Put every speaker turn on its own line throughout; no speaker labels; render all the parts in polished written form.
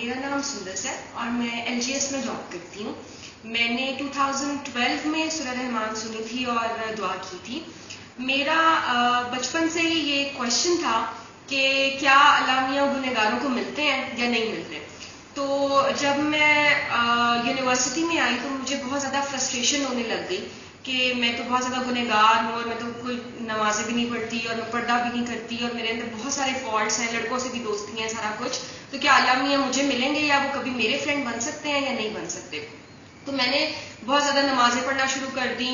मेरा नाम सुंदस है और मैं LGS में जॉब करती हूँ। मैंने 2012 में सूरह रहमान सुनी थी और दुआ की थी। मेरा बचपन से ही ये क्वेश्चन था कि क्या अल्लाह मियां गुनहगारों को मिलते हैं या नहीं मिलते। तो जब मैं यूनिवर्सिटी में आई तो मुझे बहुत ज़्यादा फ्रस्ट्रेशन होने लग गई कि मैं तो बहुत ज़्यादा गुनहगार हूँ और मैं तो कोई नमाज़ें भी नहीं पढ़ती और मैं पर्दा भी नहीं करती और मेरे अंदर बहुत सारे फॉल्ट्स हैं, लड़कों से भी दोस्ती हैं, सारा कुछ। तो क्या अल्लाह मियां मुझे मिलेंगे या वो कभी मेरे फ्रेंड बन सकते हैं या नहीं बन सकते। तो मैंने बहुत ज़्यादा नमाज़ें पढ़ना शुरू कर दी,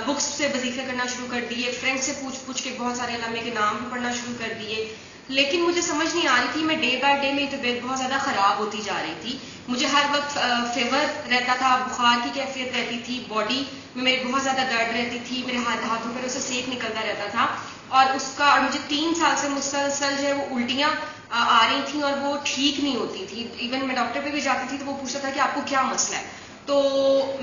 बुक्स से वजीफे करना शुरू कर दिए, फ्रेंड से पूछ पूछ के बहुत सारे अल्लाह मियां के नाम भी पढ़ना शुरू कर दिए। लेकिन मुझे समझ नहीं आ रही थी, मैं डे बाय डे मेरी तबीयत बहुत ज़्यादा ख़राब होती जा रही थी। मुझे हर वक्त फीवर रहता था, बुखार की कैफियत रहती थी, बॉडी में मेरी बहुत ज़्यादा दर्द रहती थी, मेरे हाथों पर उससे सेक निकलता रहता था और मुझे 3 साल से मुसलसल जो है वो उल्टियाँ आ रही थी और वो ठीक नहीं होती थी। इवन मैं डॉक्टर पे भी जाती थी तो वो पूछता था कि आपको क्या मसला है। तो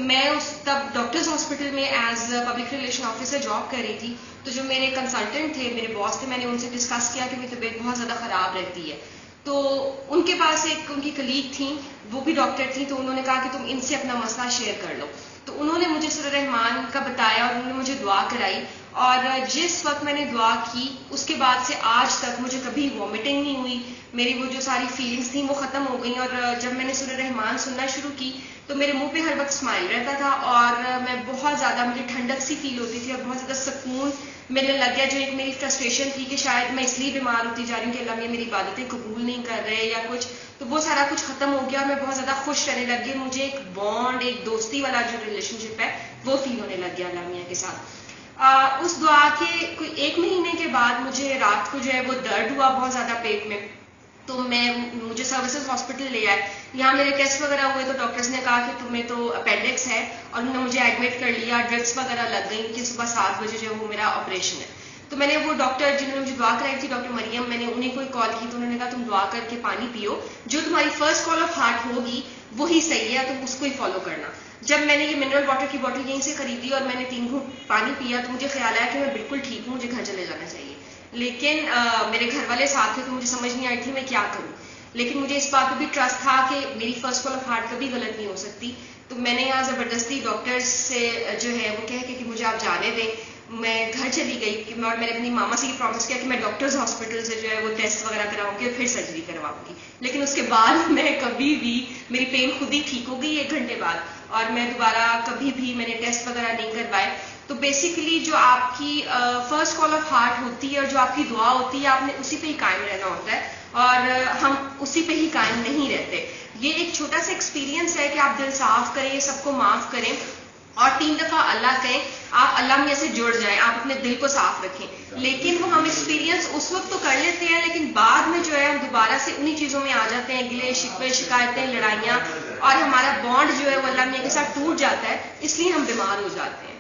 मैं तब डॉक्टर्स हॉस्पिटल में as public relation officer job कर रही थी। तो जो मेरे कंसल्टेंट थे, मेरे बॉस थे, मैंने उनसे डिस्कस किया कि मेरी तबीयत बहुत ज़्यादा ख़राब रहती है। तो उनके पास एक उनकी कलीग थी, वो भी डॉक्टर थी, तो उन्होंने कहा कि तुम इनसे अपना मसला शेयर कर लो। तो उन्होंने मुझे सूरह रहमान का बताया और उन्होंने मुझे दुआ कराई और जिस वक्त मैंने दुआ की उसके बाद से आज तक मुझे कभी वॉमिटिंग नहीं हुई, मेरी वो जो सारी फीलिंग्स थी वो ख़त्म हो गई। और जब मैंने सूरह रहमान सुनना शुरू की तो मेरे मुंह पे हर वक्त स्माइल रहता था और मैं बहुत ज़्यादा, मुझे ठंडक सी फील होती थी और बहुत ज़्यादा सुकून मिलने लग गया। जो एक मेरी फ्रस्ट्रेशन थी कि शायद मैं इसलिए बीमार होती जा रही हूँ कि अल्लाह मियां मेरी इबादतें कबूल नहीं कर रहे या कुछ, तो वो सारा कुछ ख़त्म हो गया और मैं बहुत ज़्यादा खुश रहने लग गई। मुझे एक बॉन्ड, एक दोस्ती वाला जो रिलेशनशिप है वो फील होने लग गया अल्लाह मियां के साथ। उस दुआ के कोई 1 महीने के बाद मुझे रात को जो है वो दर्द हुआ बहुत ज़्यादा पेट में। तो मुझे सर्विसेज हॉस्पिटल ले आए, यहाँ मेरे टेस्ट वगैरह हुए तो डॉक्टर्स ने कहा कि तुम्हें तो अपेंडिक्स है और उन्होंने मुझे एडमिट कर लिया। ड्रिप्स वगैरह लग गई कि सुबह 7 बजे जो वो मेरा ऑपरेशन है। तो मैंने वो डॉक्टर जिन्होंने मुझे दुआ कराई थी, डॉक्टर मरियम, मैंने उन्हीं को कॉल की तो उन्होंने कहा तुम दुआ करके पानी पियो, जो तुम्हारी फर्स्ट कॉल ऑफ हार्ट होगी वही सही है, तुम उसको ही फॉलो करना। जब मैंने ये मिनरल वाटर की बोतल यहीं से खरीदी और मैंने 3 घूंट पानी पिया तो मुझे ख्याल आया कि मैं बिल्कुल ठीक हूँ, मुझे घर चले जाना चाहिए। लेकिन मेरे घर वाले साथ थे तो मुझे समझ नहीं आई थी मैं क्या करूँ। लेकिन मुझे इस बात पे भी ट्रस्ट था कि मेरी फर्स्ट कॉल ऑफ हार्ट कभी गलत नहीं हो सकती। तो मैंने यहाँ ज़बरदस्ती डॉक्टर्स से जो है वो कह के कि मुझे आप जाने दें, मैं घर चली गई कि और मैंने अपनी मामा से ये प्रॉमिस किया कि मैं डॉक्टर्स हॉस्पिटल से जो है वो टेस्ट वगैरह कराऊंगी और फिर सर्जरी करवाऊंगी। लेकिन उसके बाद मैं कभी भी, मेरी पेन खुद ही ठीक हो गई 1 घंटे बाद और मैं दोबारा कभी भी मैंने टेस्ट वगैरह नहीं करवाए। तो बेसिकली जो आपकी फर्स्ट कॉल ऑफ हार्ट होती है और जो आपकी दुआ होती है, आपने उसी पे ही कायम रहना होता है और हम उसी पे ही कायम नहीं रहते। ये एक छोटा सा एक्सपीरियंस है कि आप दिल साफ करें, सबको माफ करें और 3 दफ़ा अल्लाह कहें, आप अल्लाह मियां से जुड़ जाएं, आप अपने दिल को साफ रखें। लेकिन वो हम एक्सपीरियंस उस वक्त तो कर लेते हैं लेकिन बाद में जो है हम दोबारा से उन्हीं चीज़ों में आ जाते हैं, गिले शिकवे, शिकायतें, लड़ाइयाँ, और हमारा बॉन्ड जो है वो अल्लाह मियां के साथ टूट जाता है, इसलिए हम बीमार हो जाते हैं।